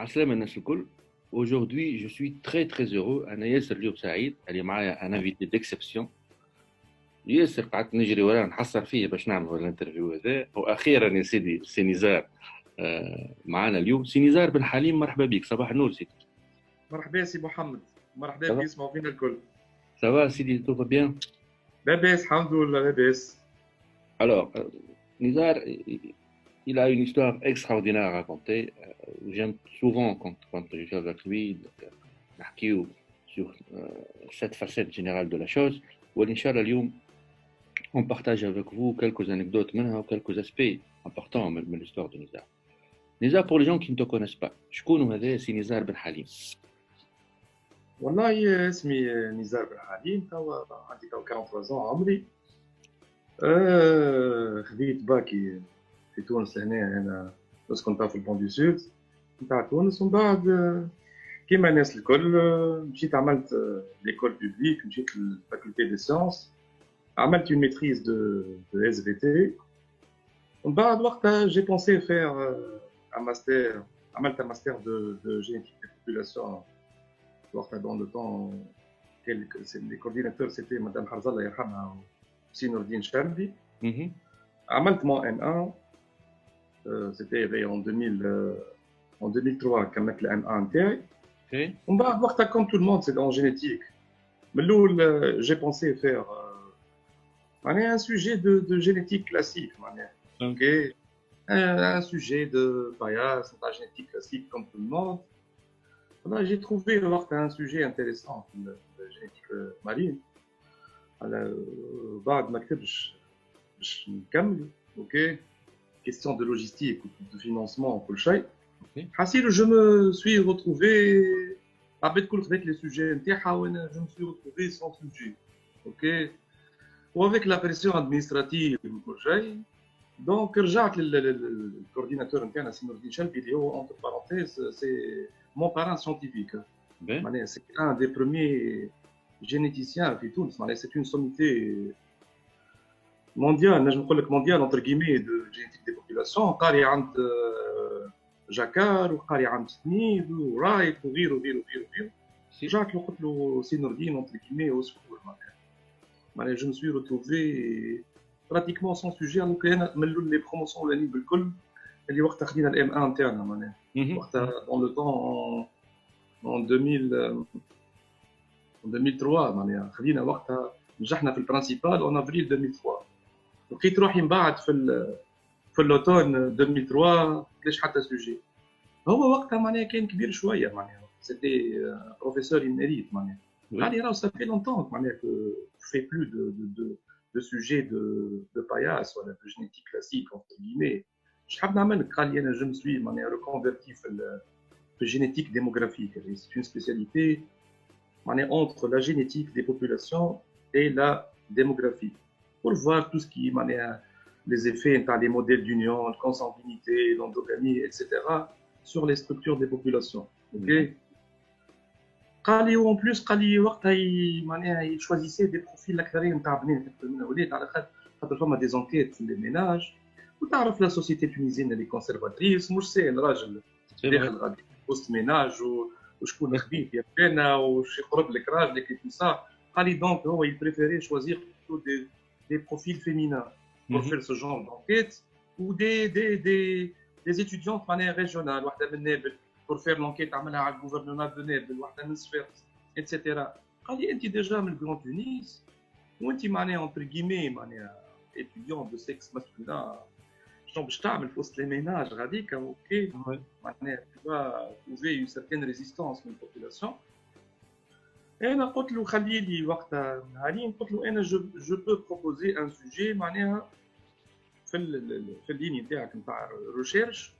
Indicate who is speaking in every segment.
Speaker 1: Aslam الناس الكل. Aujourd'hui, je suis très très heureux. أنا ياسر اليوم سعيد اللي معايا un invité d'exception. ياسر قعدت نجري وراه نحصر فيه باش نعمل الانترفيو هذا، وأخيرا يا سيدي سي نزار معانا اليوم. سي نزار بن حليم، مرحبا بك، صباح النور سيدي.
Speaker 2: مرحبا سي محمد، مرحبا
Speaker 1: صباح.
Speaker 2: بيسمعوا فينا الكل.
Speaker 1: Ça va سيدي، tout va bien.
Speaker 2: لاباس الحمد لله لاباس.
Speaker 1: Alors, Nizar, il a une histoire extraordinaire à raconter. J'aime souvent quand je suis avec lui, نحكيو sur cette facette générale de la chose. وإنشالله اليوم on partage avec vous quelques anecdotes منها ou quelques aspects importants من l'histoire de Nizar. Nizar, pour les gens qui ne te connaissent pas, شكون هذا سي نزار بن حليم؟
Speaker 2: والله اسمي نزار بن حليم، توا عندي 43 عمري. خذيت باكي في تونس. هنا انا نسكن في البون دو سود نتاع تونس، ومن بعد كيما الناس الكل مشيت عملت ليكول بوبليك، مشيت للفاكولتي دي سيونس، عملت اون ميتريز دو اس في تي. ومن بعد وقتها جي بونسي فير un master, عملت un master de génétique des populations. Dans le temps, les coordinateurs c'était Madame Harzallah Yarhamha ou Sinordine Charbi. عملت mon N1, c'était en 2003 كملت le N1 نتاعي. ومن بعد وقتها comme tout le monde c'est en génétique. من الأول j'ai pensé faire un sujet de génétique classique. Okay. Un sujet de paillasse, de génétique classique comme tout le monde. Là, j'ai trouvé un sujet intéressant, la génétique marine. بعد ما كتبش باش نكمل، اوكي، question de logistique ou de financement وكل شيء. حسيت je me suis retrouvé عبيت كل خذيت les sujets نتاعها وانا je me suis retrouvé sans sujet. اوكي. وavec la pression administrative وكل شيء. Donc رجعت للكورديناتور نتاعنا سي نور الدين شلبي اللي هو entre parenthèses c'est mon parent scientifique. C'est un des premiers généticiens في تونس. C'est une sommité mondiale, نجم نقول لك mondiale entre guillemets de génétique des populations. قاري عند جاكار وقاري عند سنيد ورايت وغيره. رجعت له قلت له سي نور الدين entre guillemets au secours. Je me suis retrouvé pratiquement sans sujet. Donc انا من les promotions الاولانيين بالكل اللي وقتها خدينا الام 1 نتاعنا. وقتها dans le temps en 2003 خدينا وقتها نجحنا في البرانسيبال en avril 2003. لقيت روحي من بعد في اللوتون 2003 ليش حتى سوجي. هو وقتها كان كبير شويه. سيتي بروفيسور émérite. قال لي راه ça fait longtemps que je fais plus de sujet de paillasse ou de génétique classique entre guillemets. Je حاب نعمل. قال لي انا je me suis reconverti في génétique démographique. C'est une spécialité entre la génétique des populations et la démographie pour voir tout ce qui les effets des modèles d'union, de consanguinité, d'endogamie, etc. sur les structures des populations. Okay. قال لي en plus قال لي وقتها il choisissait des profils اكثرين نتاع بنات اكثر من اولاد، على خاطر فما des enquêtes في les ménages. وتعرف لا سوسيتي تونيزيين اللي كونسيرفاتريس مش سهل راجل داخل غادي وسط ميناج وشكون خبيث يا فانا وش يقرب لك راجلك et tout ça. قال لي دونك هو il préférait choisir plutôt des profils féminins pour faire ce genre d'enquête ou des étudiantes régionales. واحده من نابل pour faire l'enquête عملها على الجوفرنمون دو نابل، واحده من صفاقس etc. قال لي انت ديجا من الجراند تونس وانت entre guillemets étudiant de sexe masculin. باش تعمل في وسط لي ميناج غاديك اوكي. tu vas trouver une certaine résistance من البوبولاسيون. انا قلت له خلي لي وقتها نهارين، قلت له انا je peux proposer un sujet في الليني نتاعك نتاع ريشيرش.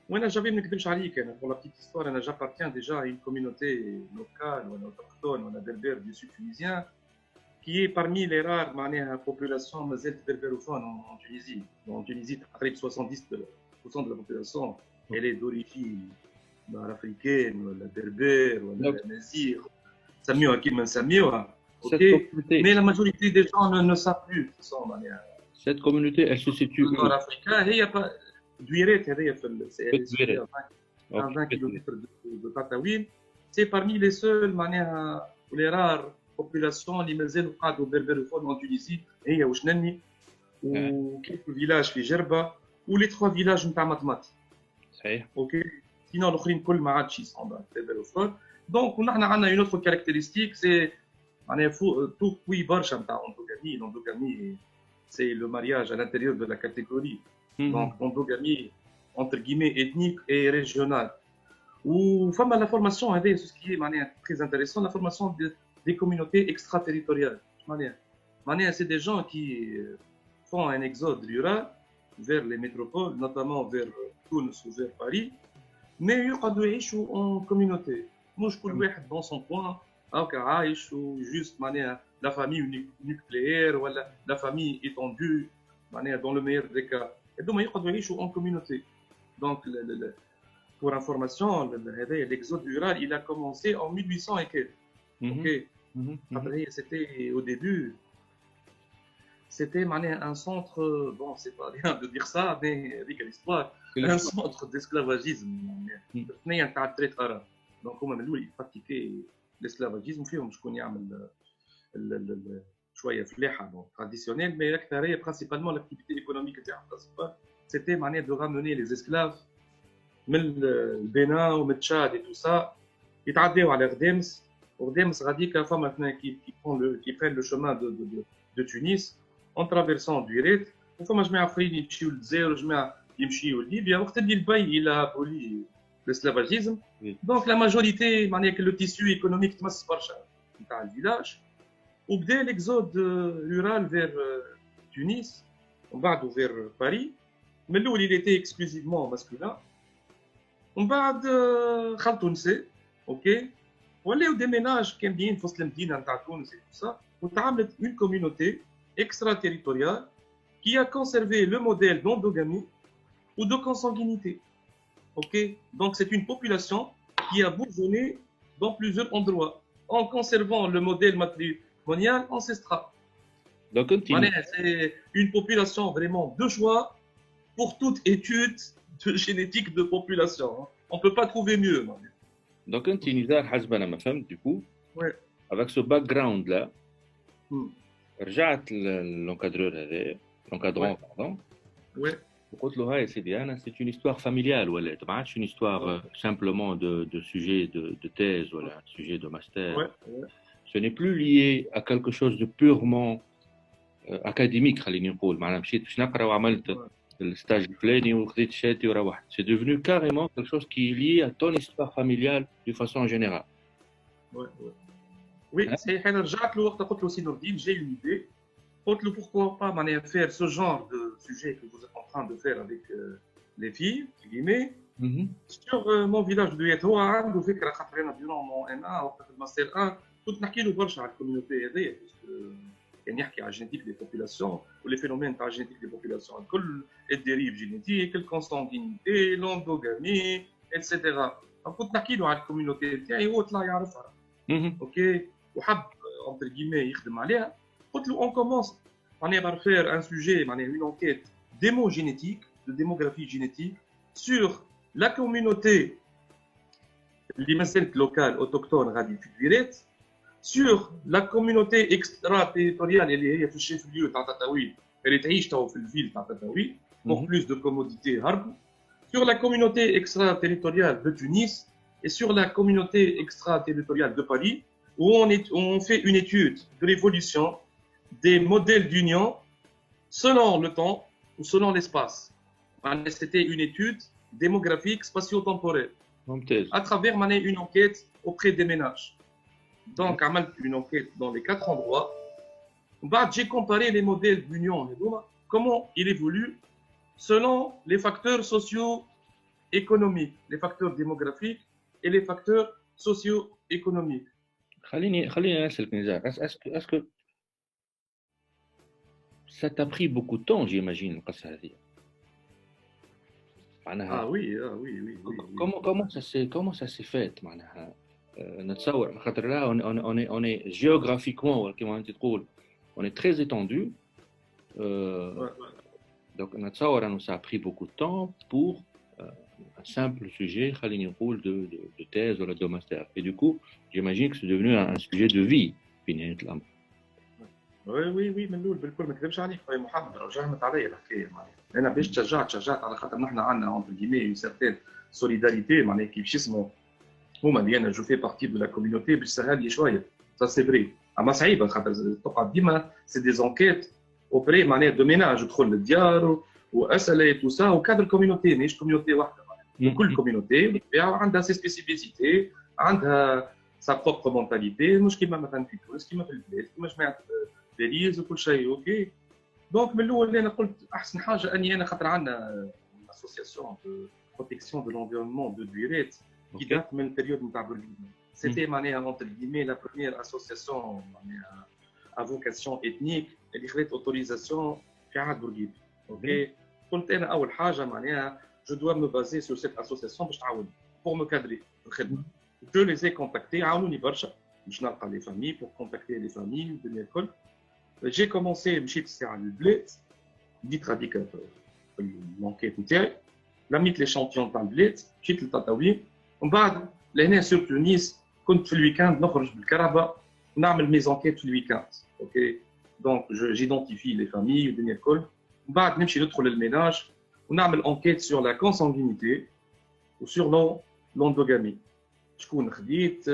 Speaker 2: وانا جافي ما نكذبش عليك، انا pour la petite histoire انا j'appartiens déjà à une communauté locale ou autochtone ou berbère du sud tunisien qui est parmi les rares populations مازالت berbérophone en Tunisie. En Tunisie تقريبا 70% de la population elle est d'origine africaine ولا berbère ولا نزيغ، سميوها كيما نسميوها. Mais la majorité des gens ne savent plus.
Speaker 1: Cette communauté elle se situe
Speaker 2: nord africain. هي دويرات هذيا في
Speaker 1: Ok.
Speaker 2: 20 km de Tataouine. C'est parmi les seules manières, ou les rares populations اللي مازالوا قاعدوا berbérophones en Tunisie, هي وشنني
Speaker 1: Ouais,
Speaker 2: وكيلكو فيلاج في جربه ولي 3 فيلاج نتاع مطمات.
Speaker 1: صحيح.
Speaker 2: اوكي سينو الاخرين كل ما عادش يسمعوا berbérophone. دونك ونحن عندنا une autre caractéristique, c'est معناها تو قوي برشا نتاع اندوغامي. الاندوغامي c'est le mariage à l'intérieur de la catégorie. Donc,
Speaker 1: Mhm.
Speaker 2: endogamie, entre guillemets, ethnique et régionale. Ou femme à la formation, c'est ce qui est très intéressant, la formation des communautés extraterritoriales. C'est des gens qui font un exode rural vers les métropoles, notamment vers Tunis ou vers Paris, mais ils sont en communauté. Moi, je peux dans son coin, ou juste la famille nucléaire ou la famille étendue, dans le meilleur des cas. Et donc, ils sont en communauté. Donc, pour information, l'exode rural, il a commencé en 1800 et quelques. Ok.
Speaker 1: Mhm. Mhm. Mhm.
Speaker 2: Après, c'était au début, c'était un centre, bon, c'est pas bien de dire ça, mais avec l'histoire,
Speaker 1: C'est
Speaker 2: un
Speaker 1: l'histoire.
Speaker 2: centre d'esclavagisme.
Speaker 1: Mhm.
Speaker 2: اثنين تاع التريت اراب. دونك هما من الاول يبراتيكي الاسكلافاجيزم، فيهم شكون يعمل شويه فلاحه دونك تراديسيونيل، مي الاكثريه برينسيبالمون لاكتيفيتي ايكونوميك تاعهم برينسيبال سيتي دو راموني لي اسكلاف من البنان ومن تشاد اي تو سا، يتعداو على غدامس، وغدامس غاديكا فما اثنين qui prennent le chemin de Tunis en traversant Duret، وفما جماعه اخرين يمشيو للجزائر وجماعه يمشيو لليبيا. وقت اللي البي الى ابولي l'esclavagisme.
Speaker 1: Oui.
Speaker 2: Donc la majorité, que le tissu économique تمس برشا نتاع الفيلاج، وبدا l'exode rural vers Tunis ومن بعد vers Paris. من الاول il était exclusivement masculin، ومن بعد خلطوا نساء، اوكي، ولاو دي ميناج كاملين في وسط المدينه نتاع تونس et tout ça، وتعاملت une communauté extraterritoriale qui a conservé le modèle d'endogamie ou de consanguinité. Ok, donc c'est une population qui a bourgeonné dans plusieurs endroits en conservant le modèle matrimonial ancestral.
Speaker 1: Donc, continue.
Speaker 2: C'est une population vraiment de choix pour toute étude de génétique de population. On ne peut pas trouver mieux.
Speaker 1: Donc, continue. Nizar حسب أنا ما فهمت du coup.
Speaker 2: Ouais.
Speaker 1: Avec ce background là,
Speaker 2: Hmm.
Speaker 1: رجعت l'encadreur هذا، l'encadrant
Speaker 2: Ouais.
Speaker 1: pardon.
Speaker 2: Ouais.
Speaker 1: وقلت له هاي سيدي أنا c'est une histoire familiale ولا ما عادش une histoire simplement de sujet de thèse ولا un sujet de master.
Speaker 2: Ouais. Ouais.
Speaker 1: Ce n'est plus lié à quelque chose de purement académique خليني نقول. معناها مشيت باش نقرا وعملت الستاج الفلاني وخذيت شهادتي وروحت. C'est devenu carrément quelque chose qui est lié à ton histoire familiale de façon générale.
Speaker 2: Ouais. Ouais. Oui, c'est حين رجعت له وقت قلت له سي نور الدين j'ai une idée. قلت له pourquoi pas faire ce genre de sujet que vous êtes en train de faire avec les filles, entre guillemets, sur mon village de Yet. هو عنده فكره خاطر انا durant mon M1 وقت الماستر 1 كنت نحكي له برشا على الكوميونيتي هذيا، كان يحكي على الجينيتيك دي بوبولاسيون ولي فينومين تاع الجينيتيك دي بوبولاسيون الكل، الديريف جينيتيك، الكونسانغينيتي، لوندوغامي اتسيتيرا. كنت نحكي له على الكوميونيتي تاعي هو طلع يعرفها. اوكي، وحب entre guillemets يخدم عليها. قلت له on commence par faire un sujet, une enquête démogénétique, de démographie génétique sur la communauté locale autochtone غادي في Duret, sur la communauté extraterritoriale اللي هي في الشيف ليو تاع تطاوين اللي تعيش تو في الفيل تاع تطاوين pour plus de commodité هربوا، sur la communauté extraterritoriale de Tunis et sur la communauté extraterritoriale de Paris, où on fait une étude de l'évolution des modèles d'union selon le temps ou selon l'espace. C'était une étude démographique spatio-temporelle à travers une enquête auprès des ménages. Donc, une enquête dans les 4 endroits. J'ai comparé les modèles d'union, comment ils évoluent selon les facteurs socio-économiques, les facteurs démographiques et les facteurs socio-économiques.
Speaker 1: خليني أسألك نزار، est-ce que ça t'a pris beaucoup de temps, j'imagine, القصة هذه؟
Speaker 2: Ah oui, oui.
Speaker 1: Comment ça s'est fait معناها؟ نتصور خاطر là on est géographiquement كما أنت تقول on est très étendu. Donc نتصور أنه ça a pris beaucoup de temps pour un simple sujet, خليني نقول de thèse ou de master. Et du coup, j'imagine que c'est devenu un sujet de vie في نهاية الأمر.
Speaker 2: وي من الاول بالكل ما نكذبش عليك خويا محمد رجعت عليا الحكايه معناها انا باش تشجعت على خاطر نحن عندنا اونتر كيمي اون سيرتين سوليداريتي معناها كيف اسمه هما اللي انا جو في بارتي دو لا كوميونيتي باش سهل لي شويه سا سي فري اما صعيبه خاطر تقعد ديما سي دي زونكيت اوبري معناها دو ميناج تدخل للديار واسئله تو سا وكادر كوميونيتي ماهيش كوميونيتي واحده كل كوميونيتي بالطبيعه عندها سي سبيسيفيسيتي عندها سا بروبر مونتاليتي مش كيما مثلا في تونس كيما في البلاد كيما جماعه ديليز وكل شيء اوكي دونك من الاول انا قلت احسن حاجه اني انا خاطر عندنا اسوسياسيون دو بروتيكسيون دو لونفيرونمون دو دويريت qui date من البريود نتاع برلين. C'était معناها entre guillemets la première association معناها à vocation ethnique اللي خذت autorisation في عهد بورقيب. اوكي قلت انا اول حاجه معناها je dois me baser sur cette association باش تعاوني pour me cadrer في الخدمه. Je les ai contactés عاونوني برشا باش نلقى لي فامي pour contacter les familles الدنيا الكل. J'ai commencé مشيت الساعه للبلاد بديت غاديك في الانكيت نتاعي لميت لي شامبيون تاع البلاد مشيت للتطاوين ومن بعد لهنا سور تونس كنت في الويكاند نخرج بالكهرباء ونعمل مي زونكيت في الويكاند اوكي دونك جيدونتيفي لي فامي والدنيا الكل ومن بعد نمشي ندخل للميناج ونعمل انكيت سور لا كونسانغينيتي وسور لوندوغامي شكون خديت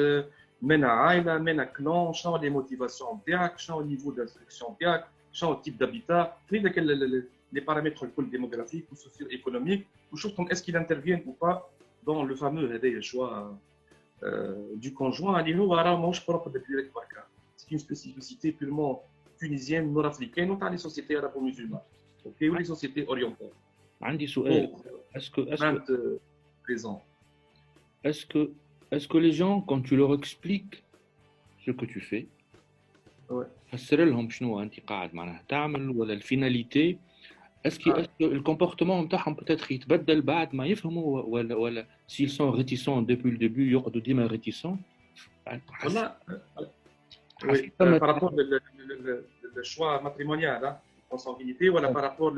Speaker 2: من عائله من كلون شنو لي موتيفاسيون نتاعك شنو النيفو دانستركسيون نتاعك شنو التيب دابيتا في داك لي بارامتر الكل ديموغرافيك وسوسيو ايكونوميك وشفتهم اسكي انترفين او با دون لو فامو هذايا شوا du conjoint اللي هو راه ماهوش بروبر ديال بركا سي اون سبيسيفيسيتي بيرمون تونيزيان نور افريكان وتاع لي سوسيتي عربو مسلمان اوكي ولي سوسيتي اورينتال
Speaker 1: عندي سؤال اسكو
Speaker 2: présent
Speaker 1: est-ce que les gens quand tu leur expliques ce que tu fais فسر لهم شنو انت قاعد معناها تعمل ولا الفيناليتي est-ce que le comportement نتاعهم peut-être يتبدل بعد ما يفهموا ولا s'ils sont réticents depuis le début يقعدوا ديما réticents
Speaker 2: والله par rapport le choix matrimonial consanguinité ولا par rapport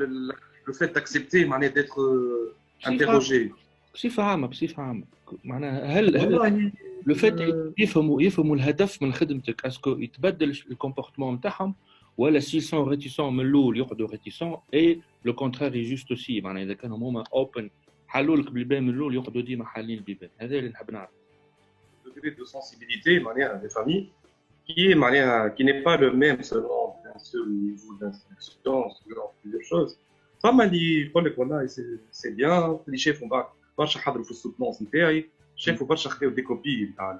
Speaker 2: le fait d'accepter معناها d'être interrogé
Speaker 1: بصفة عامة معناها هل لو فات يفهموا الهدف من خدمتك اسكو يتبدل الكومبورتمون نتاعهم ولا s'ils sont réticents من الاول يقعدوا réticents et le contraire est juste aussi معناها اذا كانوا هما اوبن حلوا لك بالباب من الاول يقعدوا ديما حالين البيبان هذا اللي نحب نعرف
Speaker 2: degré de sensibilité معناها des familles qui est معناها qui n'est pas le même selon bien sûr le niveau d'instruction selon plusieurs choses فما اللي يقول لك والله سي بيان اللي شافوا بعد برشا حضروا في السوتونس نتاعي شافوا برشا خذوا دي كوبي نتاع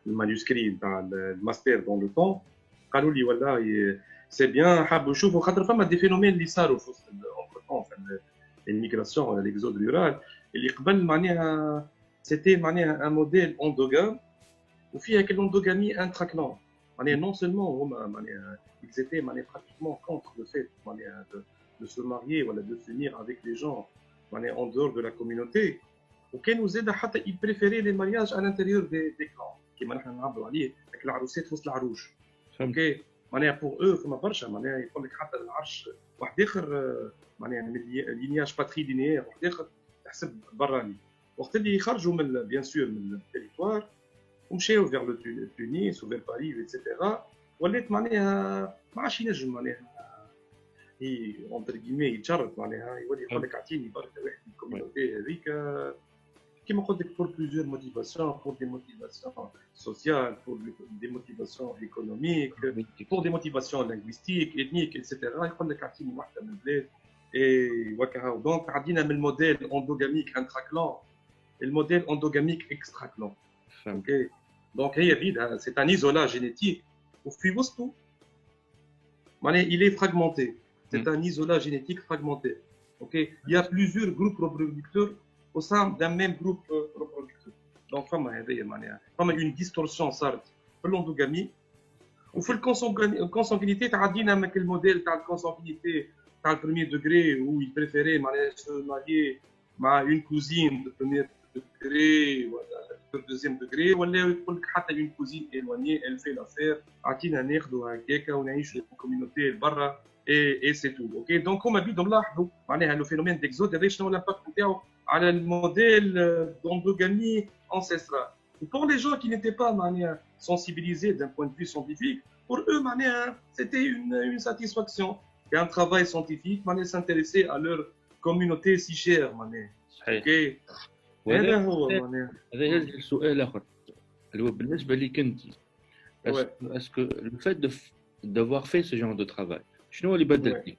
Speaker 2: المانيوسكري نتاع الماستر دون لو طون قالوا لي والله سي بيان حابوا يشوفوا خاطر فما دي فينومين اللي صاروا في وسط اونتر طون في الميغراسيون ولا ليكزود رورال اللي قبل معناها سيتي معناها ان موديل اندوغام وفيها كالاندوغامي انتراكلون معناها نون سولمون هما معناها ils étaient معناها pratiquement contre le fait معناها de se marier ولا de s'unir avec les gens معناها en dehors de la communauté وكانوا زاد حتى ils préféraient les mariages à l'intérieur des clans كيما نحن نعبروا عليه لكن العروسات في وسط العروش اوكي معناها بور او فما برشا معناها يقول لك حتى العرش واحد اخر معناها لينياج باتري لينيير واحد اخر تحسب براني وقت اللي يخرجوا من بيان سور من التريتوار ومشاو فيغ تونس وفيغ باريس ايتترا ولات معناها ما عادش ينجم معناها هي اونتر كيمي يتشرط معناها يولي يقول لك اعطيني بركه واحد من الكوميونيتي هذيك كيما قلت لك pour plusieurs motivations pour des motivations sociales pour des motivations économiques pour des motivations linguistiques ethniques etc يقول لك اعطيني واحده من البلاد اي وكا دونك عدينا من الموديل اندوغاميك انتراكلون الموديل اندوغاميك اكستراكلون اوكي دونك هي بيدها سي ان ايزولا جينيتيك وفي وسطه معناها il est fragmenté c'est un isolat génétique fragmenté ok il y a plusieurs groupes reproducteurs au sein d'un même groupe reproducteur donc فما هذه معناها فما une distorsion صارت في l'endogamie وفي الكونسانغينيتي تعدينا من الموديل تاع الكونسانغينيتي تاع البريمير دوغري où il préférait معناها se marier مع une cousine de premier degré ولا de deuxième degré ولا يقول لك حتى une cousine éloignée elle fait l'affaire عطينا ناخذوا هكاكا ونعيشوا في الكوميونيتي برا et c'est tout ok donc هما بدهم لاحظوا معناها لو فينومين ديكزود هذا شنو الامباكت نتاعو على الموديل d'endogamie ancestrale. Et pour les gens qui n'étaient pas sensibilisés d'un point de vue scientifique, pour eux, c'était une satisfaction. Et un travail scientifique, s'intéresser à leur communauté si chère.
Speaker 1: صحيح.
Speaker 2: Okay.
Speaker 1: وهذا
Speaker 2: هذا هو
Speaker 1: هذا يلزم سؤال اخر اللي هو بالنسبه لك انت
Speaker 2: Ouais.
Speaker 1: est-ce que le fait d'avoir fait ce genre de travail شنو هو اللي بدل
Speaker 2: Ouais.
Speaker 1: فيك؟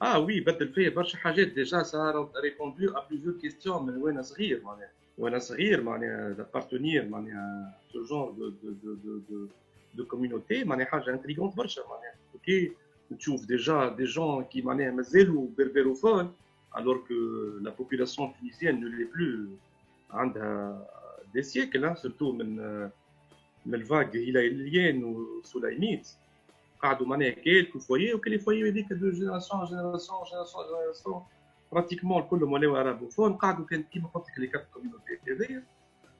Speaker 2: Ah oui, بدل فيا برشا حاجات. Déjà, ça a répondu à plusieurs questions. من وين صغير وانا صغير d'appartenir à ce genre de communauté حاجه intrigante برشا اوكي تشوف déjà des gens qui مازالوا berbérophones alors que la population tunisienne ne l'est plus عندها des siècles surtout من الفاغ هلاليين وسليميت قعدوا quelques foyers وكل les foyers هذيك de génération en génération pratiquement الكل ولاو arabophones قعدوا كان كيما قلت لك les quatre communautés هذيا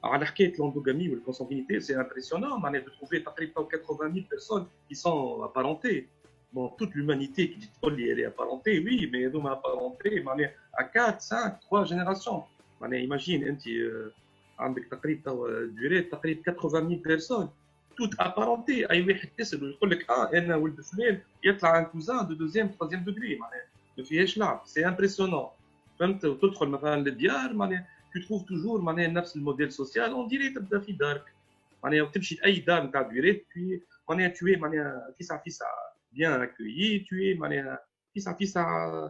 Speaker 2: على حكايه l'endogamie ou la consanguinité c'est impressionnant de trouver تقريبا 80 000 personnes qui sont apparentées. Bon, toute l'humanité qui dit elle est apparentée, oui, mais nous apparentée à 4, 5, 3 générations. Imagine, عندك تقريبا durée تقريبا 80 000 personnes toutes apparentées. اي واحد تسال ويقول لك انا ولد فلان يطلع ان كوزان دو دوزيام troisième degré ما فيهاش لعب. سي امبرسيونون فهمت. وتدخل مثلا للديار tu trouves toujours نفس الموديل سوسيال اون ديري تبدا في دارك وتمشي لاي دار نتاع ديريت puis tu es فيسع bien accueilli, tu es فيسع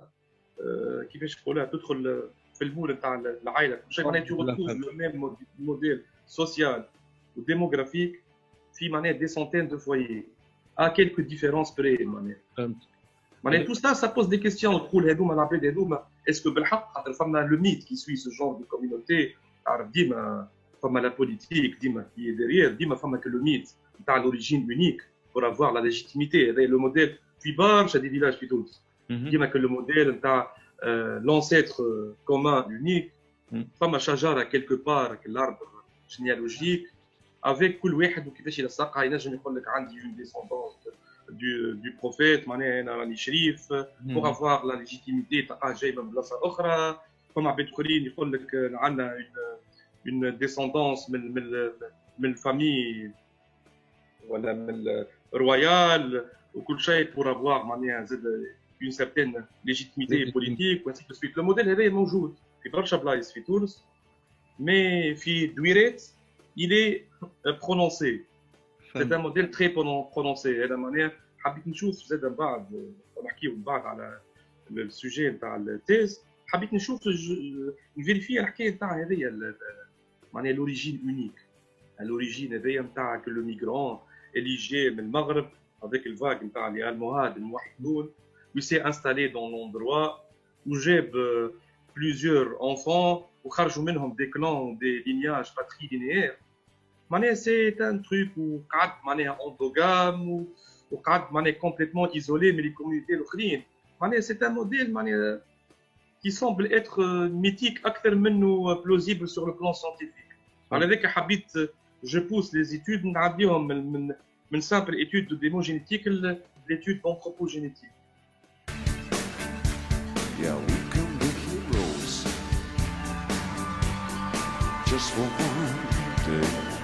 Speaker 2: كيفاش نقولها تدخل في المول نتاع العائله كل شيء tu retrouves le même modèle social ou démographique في des centaines de foyers à quelques différences près tout ça pose des questions تقول هذوما العباد هذوما est-ce que بالحق خاطر فما le mythe qui suit ce genre de communauté تعرف ديما فما la politique ديما qui est derrière ديما فما que le mythe نتاع l'origine unique pour avoir la légitimité. Le modèle في برشا des villages في تونس ديما que le modèle نتاع l'ancêtre commun unique فما شجره quelque part l'arbre généalogique avec كل واحد وكيفاش يلصقها ينجم يقول لك عندي une descendance du prophète انا راني شريف pour avoir la légitimité تلقاه جاي من بلاصه اخرى. فما عباد اخرين يقول لك عندنا une descendance من الفامي ولا من الرويال وكل شيء pour avoir une certaine légitimité politique و ainsi de suite. Le modèle هذا موجود في برشا بلايص في تونس mais في دويرات il est prononcé. C'est un modèle très prononcé. هذا حبيت نشوف زاد من بعد نحكيو من بعد على السوجي نتاع التيز. حبيت نشوف نفيريفي الحكايه نتاع هذيا l'origine unique. l'origine هذيا نتاع que le migrant éligé من المغرب avec le vague نتاع les almohades الموحدون où s'est installé dans l'endroit où جاب plusieurs enfants وخرجوا منهم des clans des lignages patrilinéaires. c'est un truc où قعد endogame وقعد complètement isolé mais les communautés الاخرين. c'est un modèle qui semble être mythique اكثر منه plausible sur le plan scientifique. على ذلك حبيت je pousse les études نعديهم من simple étude de démogénétique l'étude d'anthropogénétique.
Speaker 3: Yeah, we can be heroes just for one day.